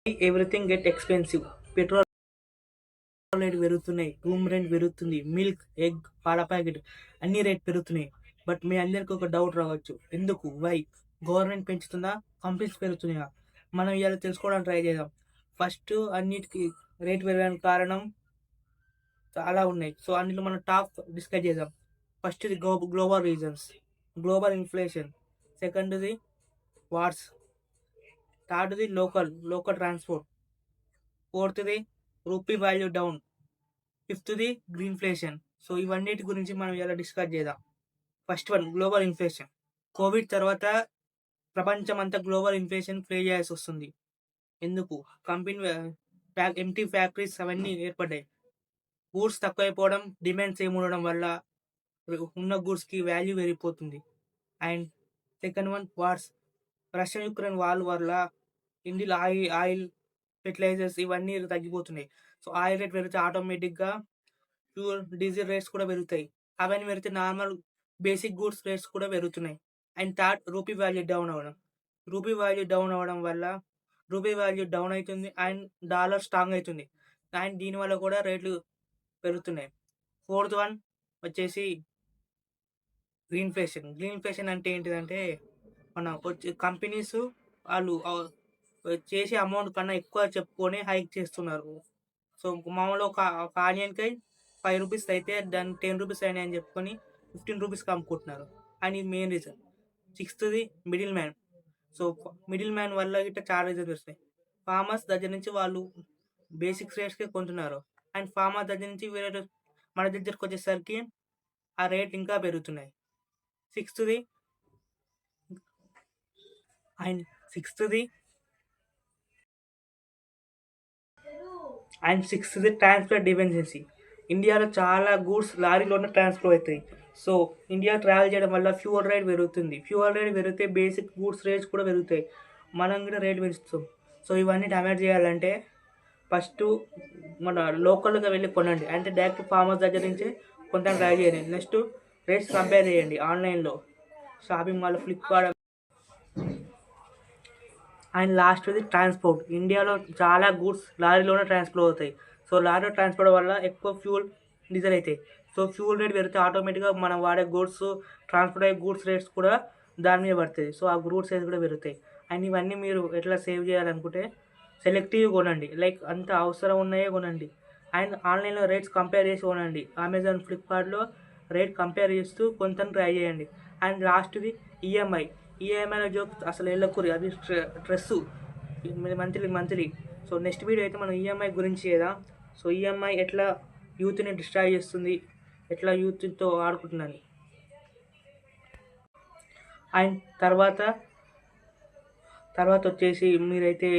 Everything get expensive. Petrol rate పెరుగుతున్నాయి, room rent పెరుగుతుంది, milk, egg, పాల ప్యాకెట్ అన్ని రేట్ పెరుగుతున్నాయి. బట్ మీ అందరికి ఒక డౌట్ రావచ్చు, ఎందుకు, వై? గవర్నమెంట్ పెంచుతుందా, కంపెనీస్ పెరుగుతున్నాయా? మనం ఇవాళ తెలుసుకోవడానికి ట్రై చేద్దాం. ఫస్ట్ అన్నిటికీ రేట్ పెరగడానికి కారణం చాలా ఉన్నాయి. సో అన్నిట్లో మనం టాప్ డిస్కస్ చేద్దాం. ఫస్ట్ ఇది గ్లోబల్ రీజన్స్, గ్లోబల్ ఇన్ఫ్లేషన్. సెకండ్ది వార్స్. థర్డ్ది లోకల్ ట్రాన్స్పోర్ట్. ఫోర్త్ది రూపీ వాల్యూ డౌన్. ఫిఫ్త్ది గ్రీన్ఫ్లేషన్. సో ఇవన్నిటి గురించి మనం ఇలా డిస్కస్ చేద్దాం. First one, global inflation. Covid తర్వాత ప్రపంచం అంతా గ్లోబల్ ఇన్ఫ్లేషన్ ఫేస్ చేయాల్సి వస్తుంది. ఎందుకు? కంపెనీ ఎంటీ ఫ్యాక్టరీస్ అవన్నీ ఏర్పడ్డాయి. గూడ్స్ తక్కువైపోవడం, డిమాండ్స్ ఏముండడం వల్ల ఉన్న గూడ్స్కి వాల్యూ పెరిగిపోతుంది. And second one, wars. Russia Ukraine war వల్ల ఇండియాలో ఆయిల్, ఫెర్టిలైజర్స్ ఇవన్నీ తగ్గిపోతున్నాయి. సో ఆయిల్ రేట్ పెరిగితే ఆటోమేటిక్గా ఫ్యూల్, డీజిల్ రేట్స్ కూడా పెరుగుతాయి. అవన్నీ పెరిగితే నార్మల్ బేసిక్ గూడ్స్ రేట్స్ కూడా పెరుగుతున్నాయి. And third, rupee value down అవ్వడం. రూపీ వాల్యూ డౌన్ అవ్వడం వల్ల రూపీ వాల్యూ డౌన్ అవుతుంది అండ్ డాలర్ స్ట్రాంగ్ అవుతుంది. అండ్ దీనివల్ల కూడా రేట్లు పెరుగుతున్నాయి. ఫోర్త్ వన్ వచ్చేసి గ్రీన్ఫ్లేషన్. గ్రీన్ఫ్లేషన్ అంటే ఏంటిదంటే మన కంపెనీస్ వాళ్ళు చేసే అమౌంట్ కన్నా ఎక్కువ చెప్పుకొని హైక్ చేస్తున్నారు. సో మామూలుగా ఒక ఆనియన్కి 5 రూపీస్ అయితే దాన్ని 10 రూపీస్ అయినాయి అని చెప్పుకొని 15 రూపీస్కి అమ్ముకుంటున్నారు. అండ్ ఇది మెయిన్ రీజన్. సిక్స్త్ది middle man. So middle man వల్ల ఇట్లా చాలా రీజన్స్ వస్తాయి. ఫార్మర్స్ దగ్గర నుంచి వాళ్ళు బేసిక్ రేట్స్కే కొంటున్నారు. అండ్ ఫార్మర్ దగ్గర నుంచి వేరే మన దగ్గరకు వచ్చేసరికి ఆ రేట్ ఇంకా పెరుగుతున్నాయి. సిక్స్త్ది ట్రాన్స్పోర్ట్ డిపెండెన్సీ. ఇండియాలో చాలా గూడ్స్ లారీలోనే ట్రాన్స్పోర్ట్ అవుతాయి. సో ఇండియా ట్రావెల్ చేయడం వల్ల ఫ్యూయల్ రేట్ పెరుగుతుంది. ఫ్యూయల్ రేట్ పెరిగితే బేసిక్ గూడ్స్ రేట్స్ కూడా పెరుగుతాయి. మనం కూడా రేట్ పెంచుతాం. సో ఇవన్నీ డ్యామేజ్ చేయాలంటే ఫస్ట్ మన లోకల్గా వెళ్ళి కొనండి. అంటే డైరెక్ట్ ఫార్మర్స్ దగ్గర నుంచే కొంత ట్రై చేయండి. నెక్స్ట్ రేట్స్ కంపేర్ చేయండి ఆన్లైన్లో, షాపింగ్ మాల్, ఫ్లిప్కార్ట్. అండ్ లాస్ట్ది ట్రాన్స్పోర్ట్. ఇండియాలో చాలా గూడ్స్ లారీలోనే ట్రాన్స్పోర్ట్ అవుతాయి. సో లారీలో ట్రాన్స్పోర్ట్ వల్ల ఎక్కువ ఫ్యూల్, డీజిల్ అవుతాయి. సో ఫ్యూల్ రేట్ పెరిగితే ఆటోమేటిక్గా మనం వాడే గూడ్స్, ట్రాన్స్పోర్ట్ అయ్యే గూడ్స్ రేట్స్ కూడా దాని మీద పడుతుంది. సో ఆ గూడ్స్ రేట్స్ కూడా పెరుగుతాయి. అండ్ ఇవన్నీ మీరు ఎట్లా సేవ్ చేయాలనుకుంటే సెలెక్టివ్ కొనండి. లైక్ అంత అవసరం ఉన్నాయే కొనండి. అండ్ ఆన్లైన్లో రేట్స్ కంపేర్ చేసి కొనండి. అమెజాన్, ఫ్లిప్కార్ట్లో రేట్ కంపేర్ చేస్తూ కొంత ట్రై చేయండి. అండ్ లాస్ట్ది ఈఎంఐలో జోక్ అసలు వెళ్ళకూరి, అది stress monthly. So next video అయితే మనం ఈఎంఐ గురించి చేద్దాం. సో ఈఎంఐ ఎట్లా యూత్ని డిస్ట్రాయ్ చేస్తుంది, ఎట్లా యూత్తో ఆడుకుంటున్నాను. అండ్ తర్వాత వచ్చేసి మీరైతే